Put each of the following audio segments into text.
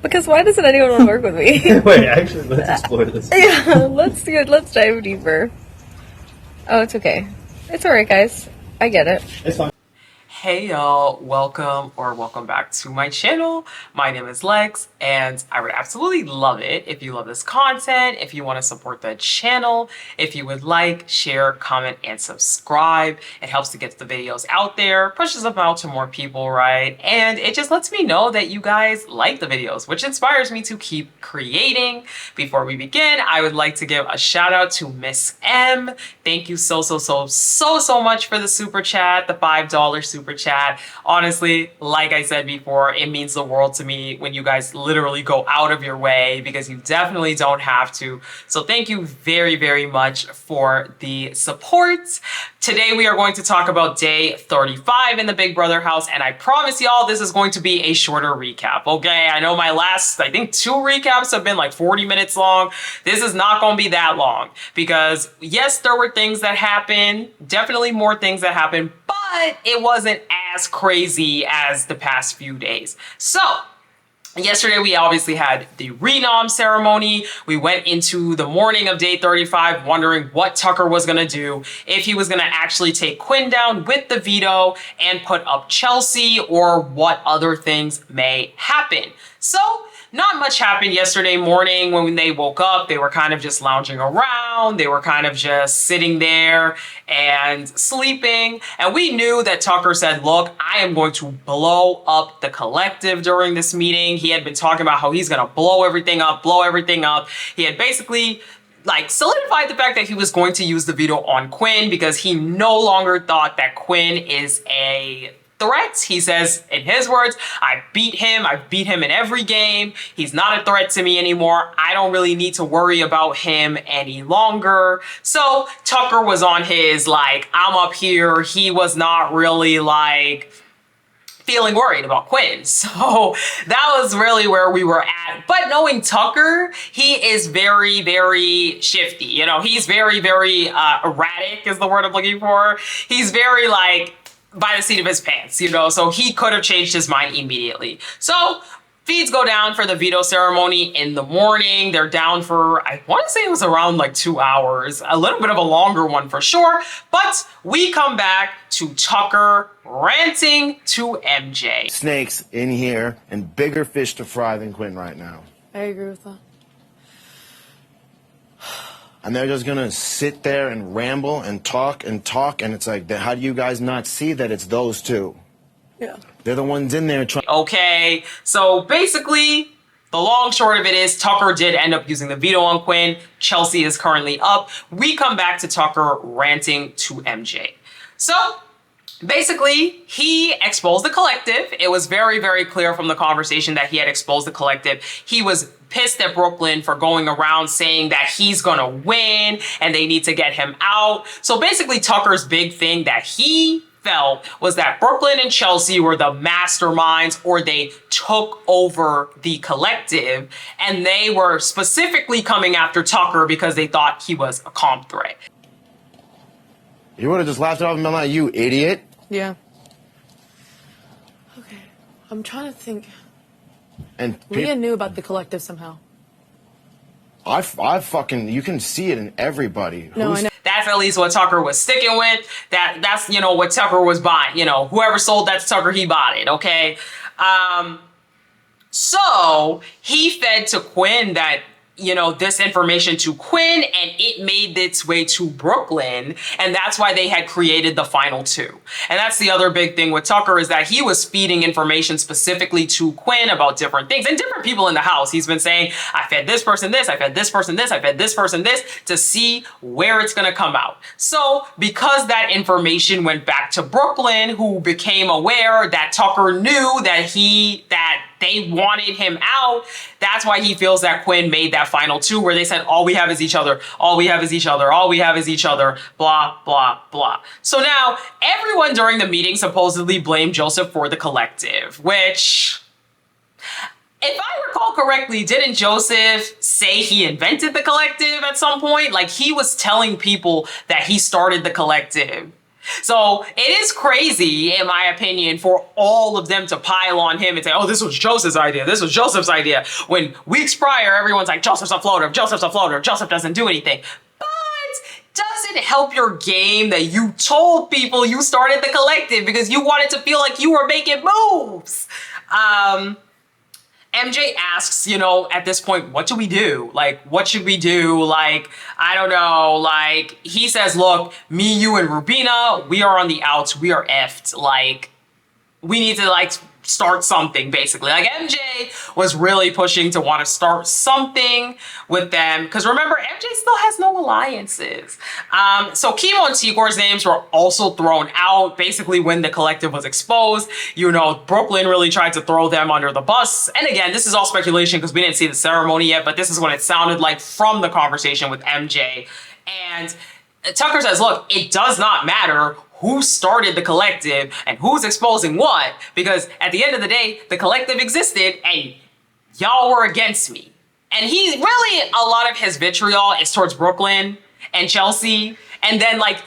Because why doesn't anyone want to work with me? Wait, actually, let's explore this. Yeah, let's dive deeper. Oh, it's okay. It's alright, guys. I get it. It's fine. Hey y'all, welcome back to my channel. My name is Lex, and I would absolutely love it if you love this content, if you want to support the channel, if you would like, share, comment, and subscribe. It helps to get the videos out there, pushes them out to more people, right? And it just lets me know that you guys like the videos, which inspires me to keep creating. Before we begin, I would like to give a shout out to Miss M. Thank you so much for the super chat, the $5 super chat. Honestly, like I said before, it means the world to me when you guys literally go out of your way, because you definitely don't have to. So thank you very much for the support. Today we are going to talk about day 35 in the Big Brother house, and I promise y'all this is going to be a shorter recap, okay? I know my last, I think 2 recaps have been like 40 minutes long. This is not going to be that long, because yes, there were things that happened, definitely more things that happened, but it wasn't as crazy as the past few days. So yesterday, we obviously had the renom ceremony. We went into the morning of day 35 wondering what Tucker was going to do, if he was going to actually take Quinn down with the veto and put up Chelsea, or what other things may happen. So not much happened yesterday morning. When they woke up, they were kind of just lounging around. They were kind of just sitting there and sleeping. And we knew that Tucker said, look, I am going to blow up the collective during this meeting. He had been talking about how he's going to blow everything up. He had basically like solidified the fact that he was going to use the veto on Quinn, because he no longer thought that Quinn is a threat. He says, in his words, I've beat him in every game. He's not a threat to me anymore. I don't really need to worry about him any longer. So Tucker was on his, like, I'm up here. He was not really like feeling worried about Quinn. So that was really where we were at. But knowing Tucker, he is very shifty. You know, he's very erratic is the word I'm looking for. He's very like by the seat of his pants, you know, so he could have changed his mind immediately. So feeds go down for the veto ceremony in the morning. They're down for, I want to say it was around like 2 hours, a little bit of a longer one for sure. But we come back to Tucker ranting to MJ. Snakes in here and bigger fish to fry than Quinn right now. I agree with that. And they're just gonna sit there and ramble and talk, and it's like, how do you guys not see that it's those two? Yeah. They're the ones in there trying. Okay, so basically, the long short of it is Tucker did end up using the veto on Quinn. Chelsea is currently up. We come back to Tucker ranting to MJ. So basically, he exposed the collective. It was very clear from the conversation that he had exposed the collective. He was pissed at Brooklyn for going around saying that he's gonna win and they need to get him out. So basically, Tucker's big thing that he felt was that Brooklyn and Chelsea were the masterminds, or they took over the collective, and they were specifically coming after Tucker because they thought he was a comp threat. You would have just laughed it off and been like, you idiot. Yeah. Okay. I'm trying to think. And Leah knew about the collective somehow. I fucking, you can see it in everybody. No, I know. That's at least what Tucker was sticking with. That's, you know, what Tucker was buying. You know, whoever sold that to Tucker, he bought it, okay? So he fed to Quinn that, you know, this information to Quinn, and it made its way to Brooklyn, and that's why they had created the final 2. And that's the other big thing with Tucker, is that he was feeding information specifically to Quinn about different things and different people in the house. He's been saying, I fed this person this, I fed this person this, I fed this person this, to see where it's gonna come out. So because that information went back to Brooklyn, who became aware that Tucker knew that they wanted him out, that's why he feels that Quinn made that final 2 where they said, all we have is each other, all we have is each other, all we have is each other, blah, blah, blah. So now everyone during the meeting supposedly blamed Joseph for the collective, which, if I recall correctly, didn't Joseph say he invented the collective at some point? Like, he was telling people that he started the collective. So it is crazy, in my opinion, for all of them to pile on him and say, oh, this was Joseph's idea. This was Joseph's idea. When weeks prior, everyone's like, Joseph's a floater. Joseph's a floater. Joseph doesn't do anything. But does it help your game that you told people you started the collective because you wanted to feel like you were making moves? MJ asks, you know, at this point, what do we do? Like, what should we do? Like, I don't know. Like, he says, look, me, you, and Rubina, we are on the outs. We are effed. Like, we need to, like, start something, basically. Like, MJ was really pushing to want to start something with them. Because remember, MJ still has no alliances. So Kimo and Ticor's names were also thrown out, basically, when the collective was exposed. You know, Brooklyn really tried to throw them under the bus. And again, this is all speculation because we didn't see the ceremony yet, but this is what it sounded like from the conversation with MJ. And Tucker says, look, it does not matter who started the collective and who's exposing what, because at the end of the day, the collective existed and y'all were against me. And he really, a lot of his vitriol is towards Brooklyn and Chelsea. And then like,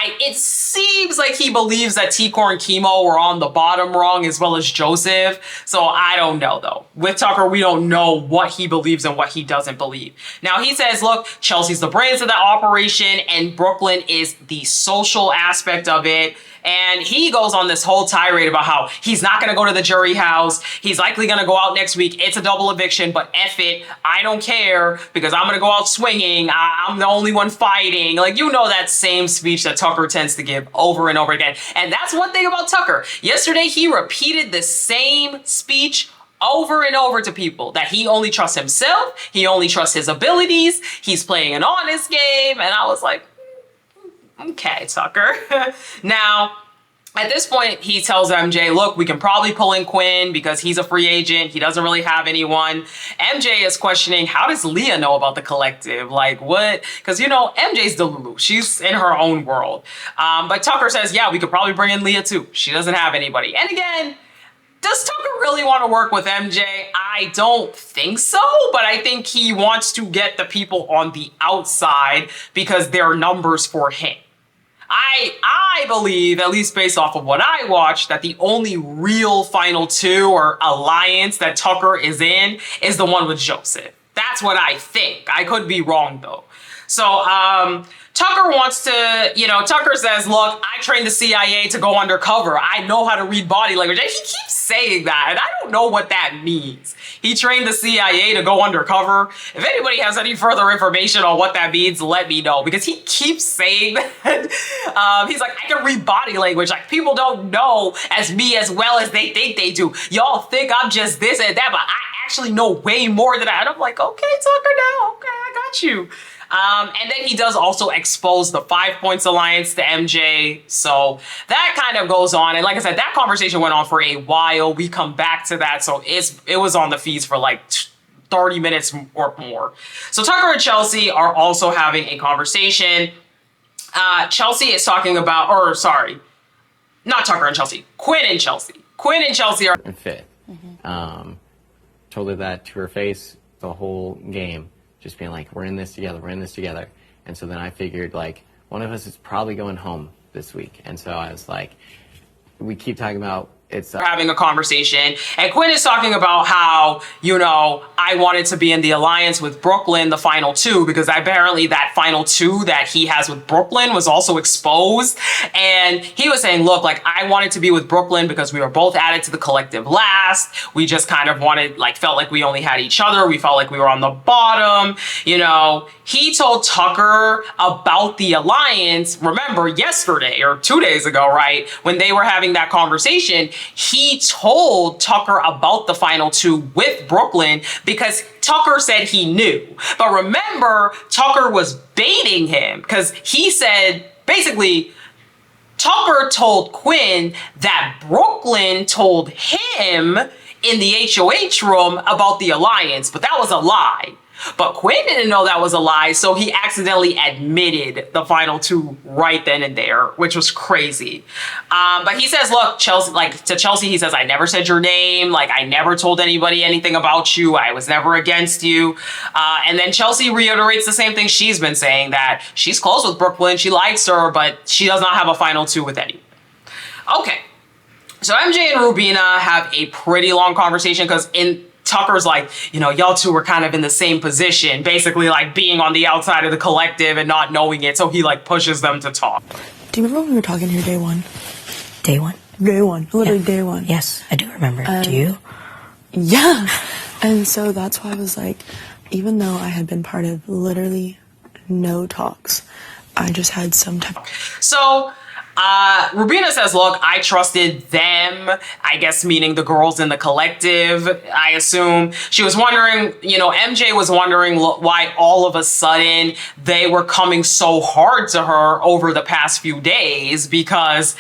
it seems like he believes that Ticor and Kimo were on the bottom rung as well as Joseph. So I don't know though. With Tucker, we don't know what he believes and what he doesn't believe. Now he says, look, Chelsea's the brains of that operation and Brooklyn is the social aspect of it. And he goes on this whole tirade about how he's not going to go to the jury house. He's likely going to go out next week. It's a double eviction, but F it. I don't care because I'm going to go out swinging. I'm the only one fighting. Like, you know, that same speech that Tucker tends to give over and over again. And that's one thing about Tucker. Yesterday, he repeated the same speech over and over to people that he only trusts himself. He only trusts his abilities. He's playing an honest game. And I was like, okay, Tucker. Now, at this point, he tells MJ, look, we can probably pull in Quinn because he's a free agent. He doesn't really have anyone. MJ is questioning, how does Leah know about the collective? Like, what? Because, you know, MJ's Delulu. She's in her own world. But Tucker says, yeah, we could probably bring in Leah too. She doesn't have anybody. And again, does Tucker really want to work with MJ? I don't think so, but I think he wants to get the people on the outside because they're numbers for him. I believe, at least based off of what I watched, that the only real final two or alliance that Tucker is in is the one with Joseph. That's what I think. I could be wrong though. So, Tucker wants to, you know, Tucker says, look, I trained the CIA to go undercover. I know how to read body language. And he keeps saying that, and I don't know what that means. He trained the CIA to go undercover. If anybody has any further information on what that means, let me know, because he keeps saying that. He's like, I can read body language. Like, people don't know me as well as they think they do. Y'all think I'm just this and that, but I actually know way more than that. And I'm like, okay, Tucker, now, okay, I got you. And then he does also expose the 5 Points Alliance to MJ. So that kind of goes on. And like I said, that conversation went on for a while. We come back to that. So it was on the feeds for like 30 minutes or more. So Tucker and Chelsea are also having a conversation. Chelsea is talking about, or sorry, not Tucker and Chelsea, Quinn and Chelsea. Quinn and Chelsea are fit. Told her that to her face the whole game. Just being like, we're in this together, we're in this together. And so then I figured, like, one of us is probably going home this week. And so I was like, we keep talking about it's having a conversation, and Quinn is talking about how, you know, I wanted to be in the alliance with Brooklyn, the final two, because apparently that final two that he has with Brooklyn was also exposed. And he was saying, look, like, I wanted to be with Brooklyn because we were both added to the collective last. We just kind of wanted, like, felt like we only had each other. We felt like we were on the bottom. You know, he told Tucker about the alliance, remember, yesterday or 2 days ago, right? When they were having that conversation, he told Tucker about the final two with Brooklyn because Tucker said he knew. But remember, Tucker was baiting him because he said, basically, Tucker told Quinn that Brooklyn told him in the HOH room about the alliance, but that was a lie. But Quinn didn't know that was a lie, so he accidentally admitted the final two right then and there, which was crazy. But he says, look, Chelsea, like to Chelsea, he says, I never said your name. Like, I never told anybody anything about you. I was never against you. And then Chelsea reiterates the same thing she's been saying, that she's close with Brooklyn. She likes her, but she does not have a final two with anyone. Okay. So MJ and Rubina have a pretty long conversation because Tucker's like, you know, y'all two were kind of in the same position, basically like being on the outside of the collective and not knowing it. So he like pushes them to talk. Do you remember when we were talking here day one? Day one? Day one. Literally Yeah. day one. Yes, I do remember. Do you? Yeah. And so that's why I was like, even though I had been part of literally no talks, I just had some type. So Rubina says, look, I trusted them, I guess meaning the girls in the collective, I assume. She was wondering, you know, MJ was wondering why all of a sudden they were coming so hard to her over the past few days, because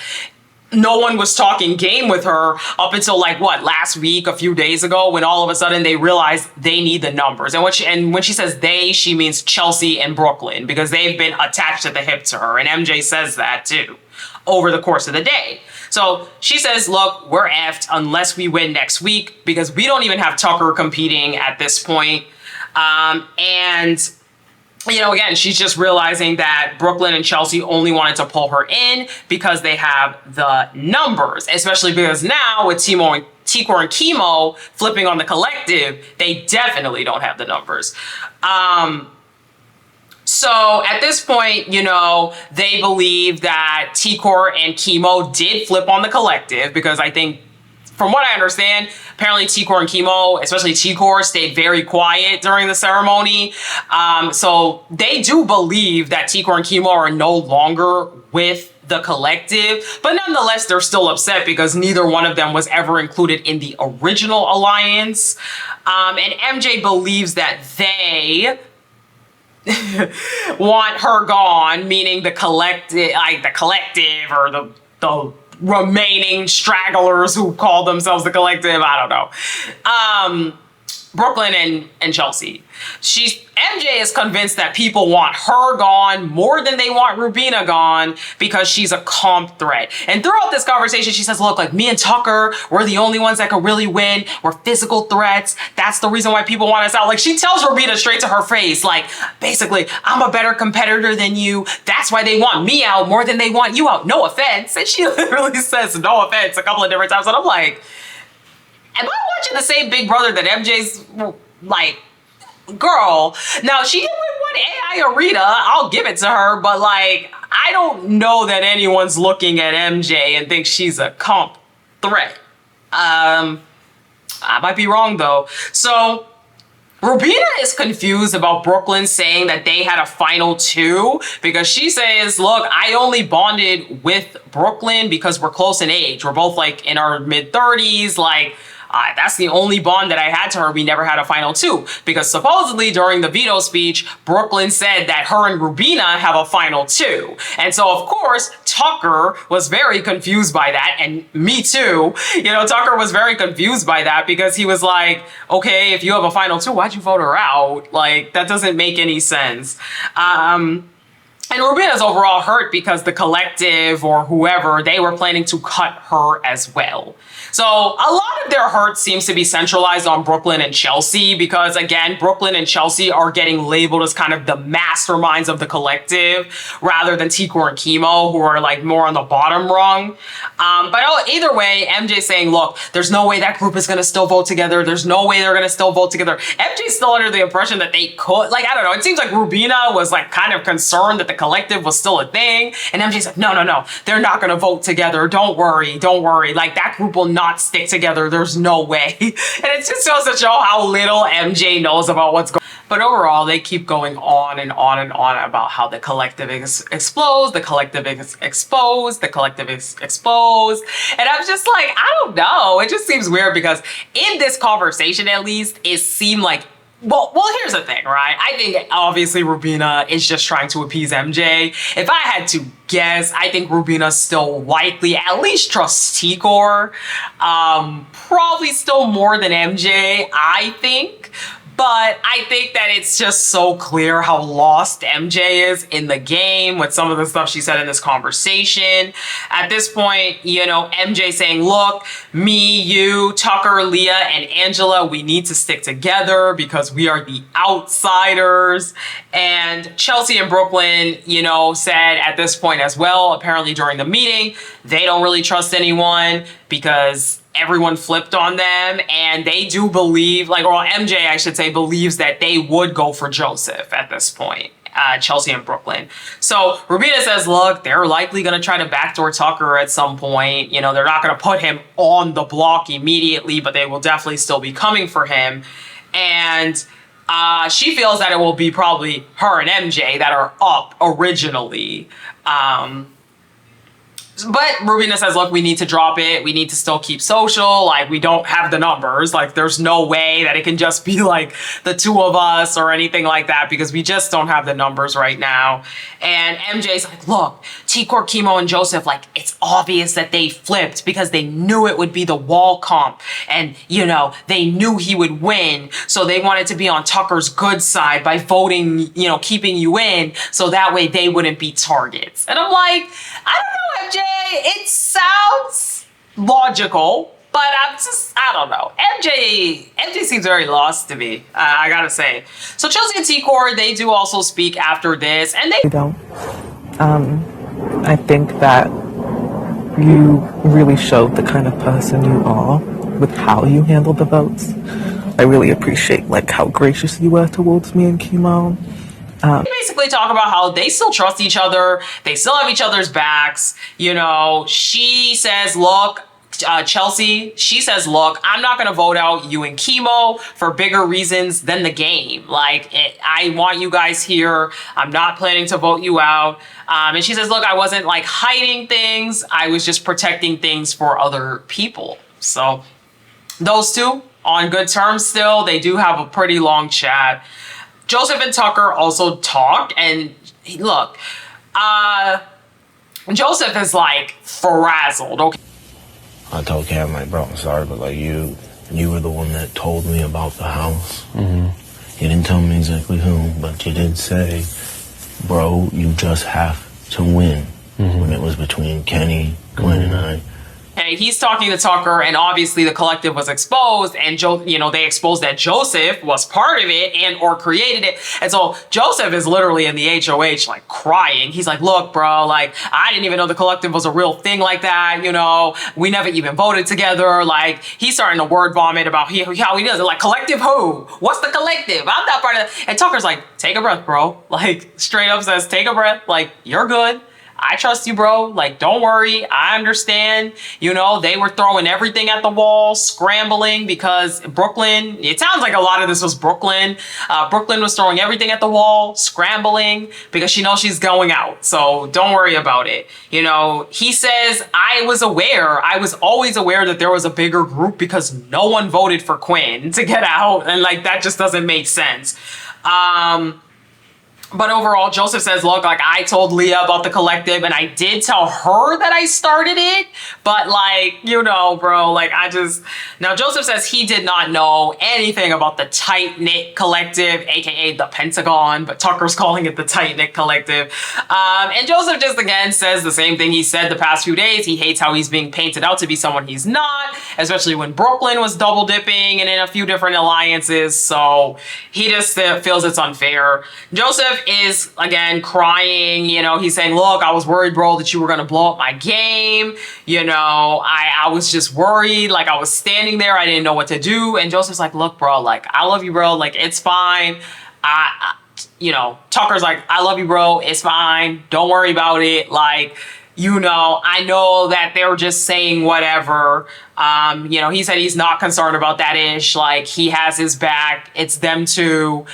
no one was talking game with her up until like what, last week, a few days ago, when all of a sudden they realized they need the numbers. And when she says they, she means Chelsea and Brooklyn, because they've been attached at the hip to her. And MJ says that too over the course of the day. So she says, look, we're effed unless we win next week, because we don't even have Tucker competing at this point. And you know, again, she's just realizing that Brooklyn and Chelsea only wanted to pull her in because they have the numbers, especially because now with Tikor and Kimo flipping on the collective, they definitely don't have the numbers. So at this point, you know, they believe that Tikor and Kimo did flip on the collective, because I think, from what I understand, apparently Tikor and Kimo, especially Tikor, stayed very quiet during the ceremony. So they do believe that Tikor and Kimo are no longer with the collective, but nonetheless, they're still upset because neither one of them was ever included in the original alliance. And MJ believes that they want her gone, meaning the collective, like the collective or the remaining stragglers who call themselves the collective. I don't know. Brooklyn and Chelsea. MJ is convinced that people want her gone more than they want Rubina gone because she's a comp threat. And throughout this conversation, she says, look, like me and Tucker, we're the only ones that can really win. We're physical threats. That's the reason why people want us out. Like, she tells Rubina straight to her face, like, basically, I'm a better competitor than you. That's why they want me out more than they want you out. No offense. And she literally says no offense a couple of different times. And I'm like, am I watching the same Big Brother that MJ's like, girl? Now, she did win one AI Arena, I'll give it to her, but like, I don't know that anyone's looking at MJ and thinks she's a comp threat. I might be wrong though. So Rubina is confused about Brooklyn saying that they had a final two, because she says, look, I only bonded with Brooklyn because we're close in age. We're both like in our mid-30s, like, that's the only bond that I had to her. We never had a final two, because supposedly during the veto speech, Brooklyn said that her and Rubina have a final two. And so, of course, Tucker was very confused by that. And me too. You know, Tucker was very confused by that, because he was like, okay, if you have a final two, why'd you vote her out? Like, that doesn't make any sense. And Rubina's overall hurt because the collective or whoever, they were planning to cut her as well. So a lot of their hurt seems to be centralized on Brooklyn and Chelsea, because again, Brooklyn and Chelsea are getting labeled as kind of the masterminds of the collective rather than Tikor and Kimo, who are like more on the bottom rung. But either way, MJ's saying, look, there's no way that group is going to still vote together. There's no way they're going to still vote together. MJ's still under the impression that they could, like, I don't know. It seems like Rubina was like kind of concerned that the collective was still a thing. And MJ's like, no, they're not going to vote together. Don't worry. Like, that group will not stick together. There's no way. And it just goes to show how little MJ knows about what's going on. But overall, they keep going on and on and on about how the collective is exposed, the collective is exposed, the collective is exposed. And I'm just like, I don't know. It just seems weird, because in this conversation, at least, it seemed like, well, here's the thing, right? I think obviously Rubina is just trying to appease MJ. If I had to guess, I think Rubina still likely at least trusts Tikor. Probably still more than MJ, I think. But I think that it's just so clear how lost MJ is in the game with some of the stuff she said in this conversation. At this point, you know, MJ saying, look, me, you, Tucker, Leah, and Angela, we need to stick together because we are the outsiders. And Chelsea and Brooklyn, you know, said at this point as well, apparently during the meeting, they don't really trust anyone because everyone flipped on them, and they do believe, like, or MJ, I should say, believes that they would go for Joseph at this point, Chelsea and Brooklyn. So Rubina says, look, they're likely going to try to backdoor Tucker at some point. You know, they're not going to put him on the block immediately, but they will definitely still be coming for him. And she feels that it will be probably her and MJ that are up originally. But Rubina says, look, we need to drop it. We need to still keep social. Like, we don't have the numbers. Like, there's no way that it can just be like the two of us or anything like that because we just don't have the numbers right now. And MJ's like, look, T-Core, Kimo, and Joseph, like, it's obvious that they flipped because they knew it would be the wall comp. And, you know, they knew he would win. So they wanted to be on Tucker's good side by voting, you know, keeping you in. So that way they wouldn't be targets. And I'm like, I don't know, MJ. It sounds logical, but I don't know. MJ seems very lost to me, I gotta say. So Chelsea and T-Core, they do also speak after this, and they don't. I think that you really showed the kind of person you are with how you handled the votes. I really appreciate, like, how gracious you were towards me and Kimo. Basically talk about how they still trust each other. They still have each other's backs. You know, she says, look, Chelsea, she says, look, I'm not going to vote out you and Kimo for bigger reasons than the game. Like, I want you guys here. I'm not planning to vote you out. And she says, look, I wasn't like hiding things. I was just protecting things for other people. So those two on good terms still. They do have a pretty long chat. Joseph and Tucker also talk, and look, Joseph is like frazzled. Okay. I told Cam, like, bro, I'm sorry, but like you were the one that told me about the house. Mm-hmm. You didn't tell me exactly who, but you did say, bro, you just have to win. Mm-hmm. When it was between Kenny, Quinn, and I. And he's talking to Tucker, and obviously the collective was exposed, and they exposed that Joseph was part of it and or created it. And so Joseph is literally in the HOH like crying. He's like, look, bro, like, I didn't even know the collective was a real thing like that. You know, we never even voted together. Like, he's starting to word vomit about how he does it. Like, collective who? What's the collective? I'm not part of it. And Tucker's like, take a breath, bro. Like, straight up says, take a breath. Like, you're good. I trust you, bro. Like, don't worry. I understand. You know, they were throwing everything at the wall, scrambling because Brooklyn, it sounds like a lot of this was Brooklyn. Brooklyn was throwing everything at the wall, scrambling because she knows she's going out. So don't worry about it. You know, he says, I was always aware that there was a bigger group because no one voted for Quinn to get out. And like, that just doesn't make sense. But overall, Joseph says, look, like, I told Leah about the collective and I did tell her that I started it. But like, you know, bro, like, now Joseph says he did not know anything about the tight-knit collective, AKA the Pentagon, but Tucker's calling it the tight-knit collective. And Joseph just again says the same thing he said the past few days. He hates how he's being painted out to be someone he's not, especially when Brooklyn was double dipping and in a few different alliances. So he just feels it's unfair. Joseph is again crying. You know, he's saying, look, I was worried, bro, that you were gonna blow up my game. You know, I was just worried. Like, I was standing there, I didn't know what to do. And Joseph's like, look, bro, like, I love you, bro, like, it's fine. You know, Tucker's like, I love you, bro, it's fine, don't worry about it. Like, you know, I know that they're just saying whatever. You know, he said he's not concerned about that ish. Like, he has his back. It's them too.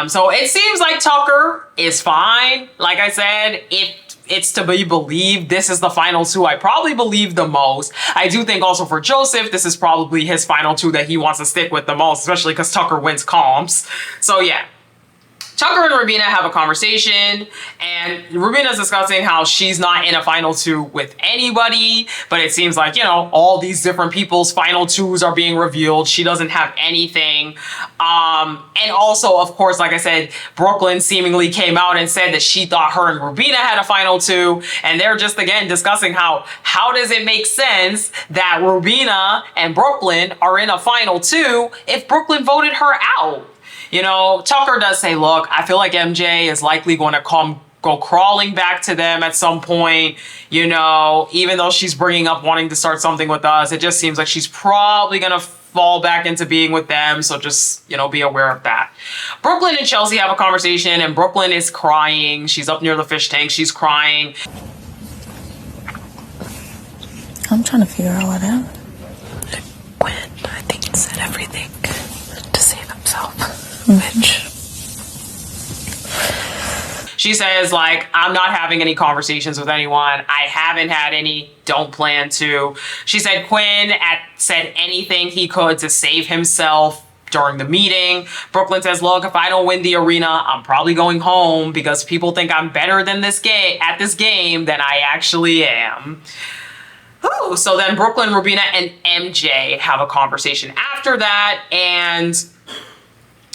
So it seems like Tucker is fine. Like I said, it's to be believed. This is the final two I probably believe the most. I do think also for Joseph, this is probably his final two that he wants to stick with the most, especially because Tucker wins comps. So yeah. Tucker and Rubina have a conversation, and Rubina's discussing how she's not in a final two with anybody, but it seems like, you know, all these different people's final twos are being revealed. She doesn't have anything. And also, of course, like I said, Brooklyn seemingly came out and said that she thought her and Rubina had a final two, and they're just, again, discussing how does it make sense that Rubina and Brooklyn are in a final two if Brooklyn voted her out? You know, Tucker does say, look, I feel like MJ is likely going to go crawling back to them at some point. You know, even though she's bringing up wanting to start something with us, it just seems like she's probably going to fall back into being with them. So just, you know, be aware of that. Brooklyn and Chelsea have a conversation, and Brooklyn is crying. She's up near the fish tank. She's crying. I'm trying to figure out what happened. Quinn, I think, said everything to save himself. Which she says, like, I'm not having any conversations with anyone. I haven't had any, don't plan to. She said Quinn said anything he could to save himself during the meeting. Brooklyn says, look, if I don't win the arena, I'm probably going home because people think I'm better than this game than I actually am. Ooh, so then Brooklyn, Rubina, and MJ have a conversation after that, and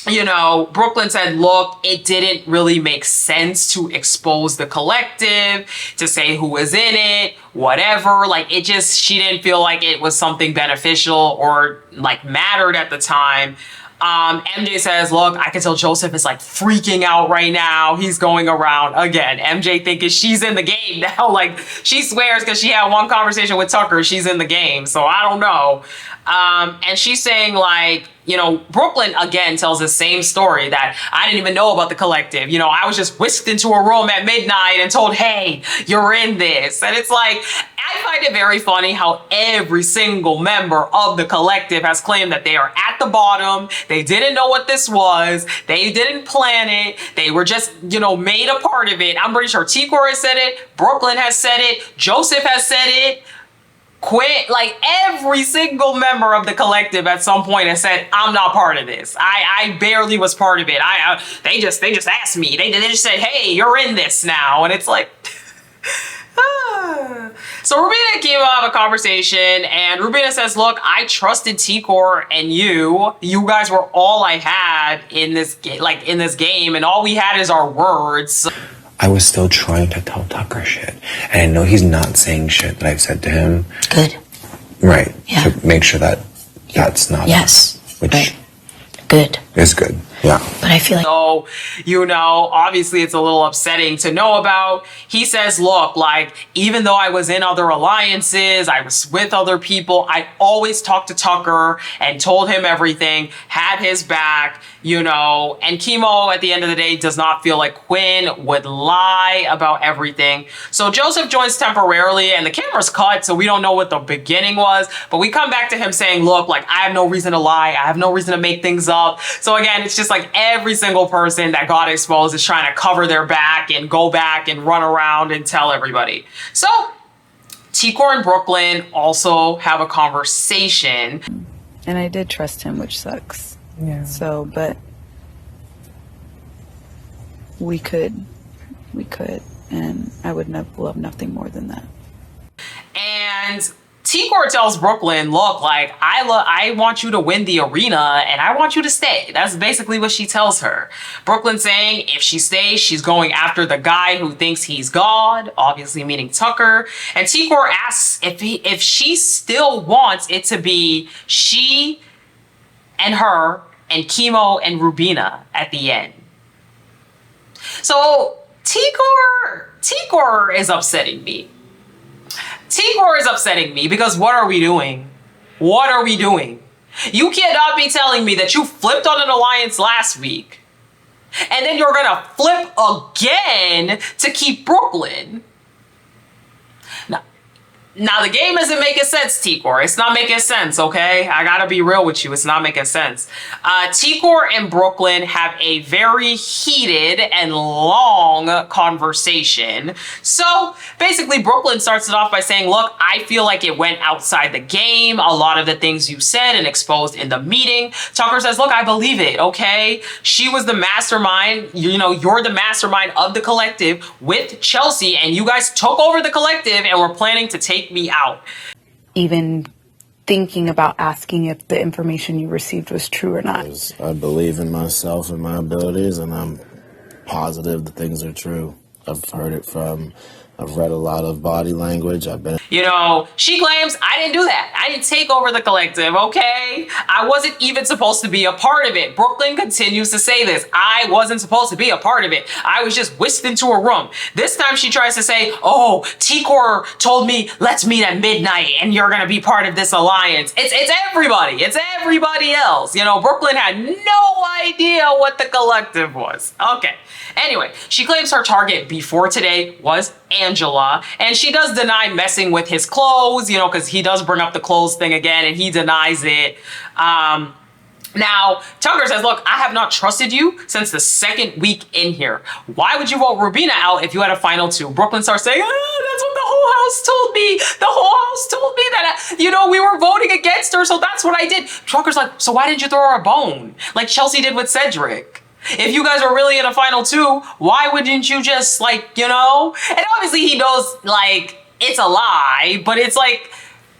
you know, Brooklyn said, look, it didn't really make sense to expose the collective, to say who was in it, whatever. Like, she didn't feel like it was something beneficial or like mattered at the time. MJ says, look, I can tell Joseph is like freaking out right now. He's going around again. MJ thinking she's in the game now. Like, she swears because she had one conversation with Tucker, she's in the game. So I don't know. And she's saying, like, you know, Brooklyn again tells the same story that I didn't even know about the collective. You know, I was just whisked into a room at midnight and told, hey, you're in this. And it's like, I find it very funny how every single member of the collective has claimed that they are at the bottom. They didn't know what this was. They didn't plan it. They were just, you know, made a part of it. I'm pretty sure T-Core has said it. Brooklyn has said it. Joseph has said it. Quinn, like every single member of the collective at some point has said, I'm not part of this. I barely was part of it. They just asked me. They just said, hey, you're in this now. And it's like, So Rubina and Kimo have a conversation, and Rubina says, look, I trusted T-Core and you. You guys were all I had in this game, and all we had is our words. I was still trying to tell Tucker shit. And I know he's not saying shit that I've said to him. Good. Right. Yeah. To make sure that that's not... Yes. Which right. Good. is good. Yeah. But I feel like... So, you know, obviously it's a little upsetting to know about. He says, look, like, even though I was in other alliances, I was with other people, I always talked to Tucker and told him everything, had his back, you know, and Kimo at the end of the day does not feel like Quinn would lie about everything. So Joseph joins temporarily, and the camera's cut, so we don't know what the beginning was, but we come back to him saying, look, like, I have no reason to lie. I have no reason to make things up. So again, it's just like every single person that got exposed is trying to cover their back and go back and run around and tell everybody. So T-Core and Brooklyn also have a conversation. And I did trust him, which sucks. Yeah. So, but we could, and I would love nothing more than that. And T-Core tells Brooklyn, look, like, I want you to win the arena and I want you to stay. That's basically what she tells her. Brooklyn saying if she stays, she's going after the guy who thinks he's God, obviously meaning Tucker. And T-Core asks if she still wants it to be she and her and Kimo and Rubina at the end. So T-Core is upsetting me. T-Core is upsetting me because what are we doing? What are we doing? You cannot be telling me that you flipped on an alliance last week and then you're gonna flip again to keep Brooklyn. Now, Now the game isn't making sense, T-Core. It's not making sense, okay? I gotta be real with you. It's not making sense. T-Core and Brooklyn have a very heated and long conversation. So basically, Brooklyn starts it off by saying, look, I feel like it went outside the game. A lot of the things you said and exposed in the meeting. Tucker says, look, I believe it, okay? She was the mastermind. You know, you're the mastermind of the collective with Chelsea, and you guys took over the collective and were planning to take me out. Even thinking about asking if the information you received was true or not. I believe in myself and my abilities, and I'm positive the things are true. I've read a lot of body language. You know, she claims, I didn't do that. I didn't take over the collective, okay? I wasn't even supposed to be a part of it. Brooklyn continues to say this. I wasn't supposed to be a part of it. I was just whisked into a room. This time she tries to say, oh, T-Core told me, let's meet at midnight and you're gonna be part of this alliance. It's everybody. It's everybody else. You know, Brooklyn had no idea what the collective was. Okay. Anyway, she claims her target before today was Angela, and she does deny messing with his clothes, you know, because he does bring up the clothes thing again, and he denies it. Now, Tucker says, look, I have not trusted you since the second week in here. Why would you vote Rubina out if you had a final two? Brooklyn starts saying, that's what the whole house told me. The whole house told me that, you know, we were voting against her, so that's what I did. Tucker's like, so why didn't you throw her a bone? Like Chelsea did with Cedric. If you guys were really in a final two, why wouldn't you just, like, you know? And obviously he knows, like, it's a lie, but it's like,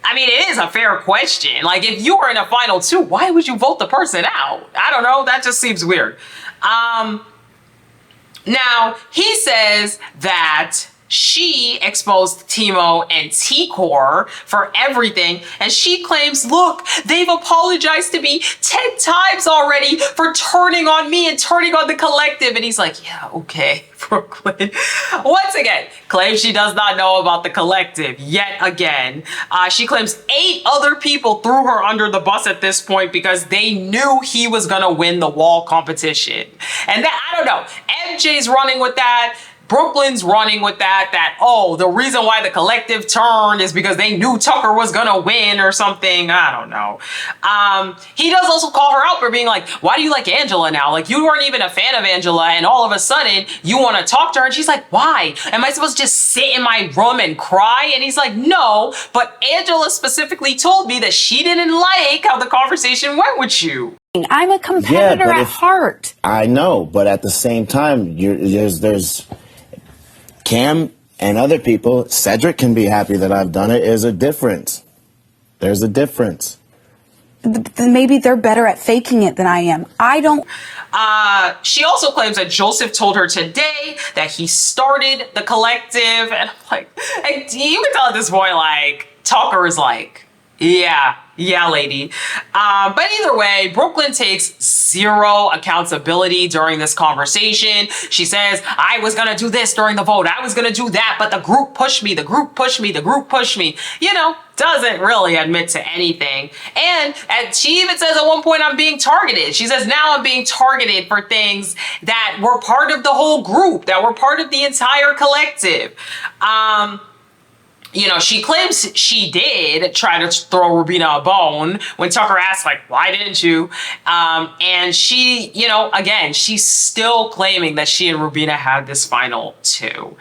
I mean, it is a fair question. Like, if you were in a final two, why would you vote the person out? I don't know. That just seems weird. Now, he says that she exposed Kimo and T-Core for everything, and she claims, look, they've apologized to me 10 times already for turning on me and turning on the collective. And he's like, yeah, okay, Brooklyn. Once again, claims she does not know about the collective yet again. She claims 8 other people threw her under the bus at this point because they knew he was gonna win the wall competition. And that, I don't know, MJ's running with that. Brooklyn's running with that, oh, the reason why the collective turned is because they knew Tucker was gonna win or something. I don't know. He does also call her out for being like, why do you like Angela now? Like, you weren't even a fan of Angela, and all of a sudden you want to talk to her, and she's like, why? Am I supposed to just sit in my room and cry? And he's like, no, but Angela specifically told me that she didn't like how the conversation went with you. I'm a competitor at heart. I know, but at the same time, there's Cam and other people, Cedric can be happy that I've done it. There's a difference. There's a difference. Maybe they're better at faking it than I am. I don't. She also claims that Joseph told her today that he started the collective. And I'm like, you can tell at this point, like, Tucker is like, yeah, lady. But either way, Brooklyn takes zero accountability during this conversation. She says, I was gonna do this during the vote. I was gonna do that, but the group pushed me. The group pushed me. The group pushed me. You know, doesn't really admit to anything. And she even says at one point, I'm being targeted. She says, now I'm being targeted for things that were part of the whole group, that were part of the entire collective. You know, she claims she did try to throw Rubina a bone when Tucker asked, like, why didn't you? And she, you know, again, she's still claiming that she and Rubina had this final two.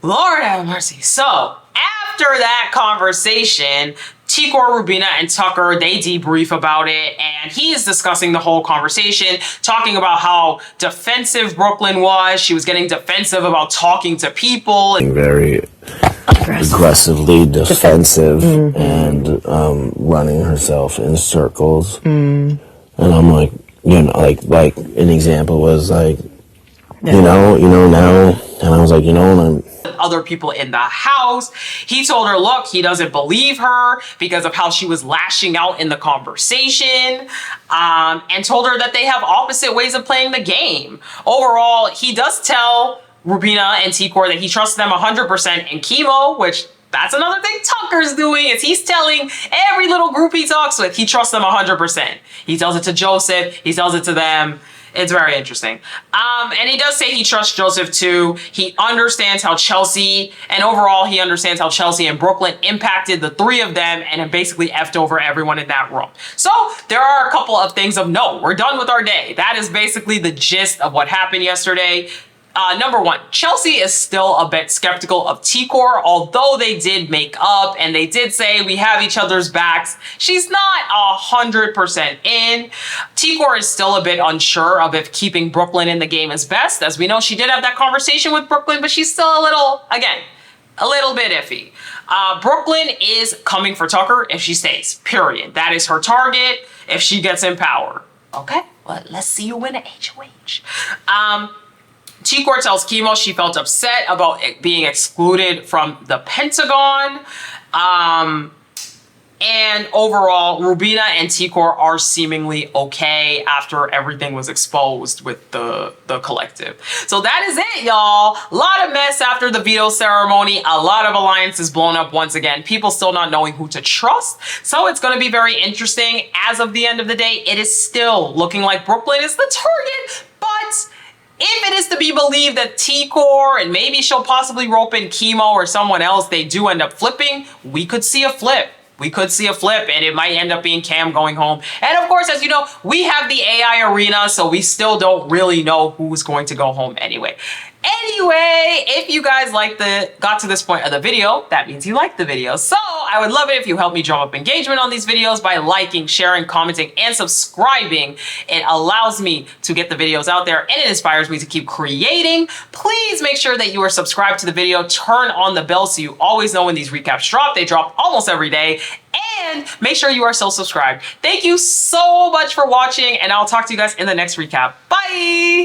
Lord have mercy. So after that conversation, T-Core, Rubina, and Tucker, they debrief about it, and he is discussing the whole conversation, talking about how defensive Brooklyn was. She was getting defensive about talking to people. Very aggressively defensive and running herself in circles. And I'm like, you know, like an example was like, you know now, and I was like, you know, other people in the house. He told her, look, he doesn't believe her because of how she was lashing out in the conversation, and told her that they have opposite ways of playing the game. Overall, he does tell Rubina and T-Core that he trusts them 100% in Kimo, which that's another thing Tucker's doing, is he's telling every little group he talks with, he trusts them 100%. He tells it to Joseph, he tells it to them. It's very interesting. And he does say he trusts Joseph too. He understands how Chelsea, and overall he understands how Chelsea and Brooklyn impacted the three of them and have basically effed over everyone in that room. So there are a couple of things of note. We're done with our day. That is basically the gist of what happened yesterday. Number one, Chelsea is still a bit skeptical of T-Core, although they did make up and they did say we have each other's backs. She's not 100% in. T-Core is still a bit unsure of if keeping Brooklyn in the game is best. As we know, she did have that conversation with Brooklyn, but she's still a little bit iffy. Brooklyn is coming for Tucker if she stays, period. That is her target if she gets in power. Okay, well, let's see you win an HOH. T-Core tells Kimo she felt upset about being excluded from the Pentagon. And overall, Rubina and T-Core are seemingly okay after everything was exposed with the collective. So that is it, y'all. A lot of mess after the veto ceremony. A lot of alliances blown up once again. People still not knowing who to trust. So it's going to be very interesting. As of the end of the day, it is still looking like Brooklyn is the target, but if it is to be believed that T-Core and maybe she'll possibly rope in Kimo or someone else, they do end up flipping, we could see a flip. We could see a flip and it might end up being Cam going home. And of course, as you know, we have the AI arena, so we still don't really know who's going to go home anyway. Anyway, if you guys got to this point of the video, that means you liked the video. So I would love it if you help me drum up engagement on these videos by liking, sharing, commenting, and subscribing. It allows me to get the videos out there and it inspires me to keep creating. Please make sure that you are subscribed to the video, turn on the bell so you always know when these recaps drop. They drop almost every day. And make sure you are still subscribed. Thank you so much for watching and I'll talk to you guys in the next recap. Bye!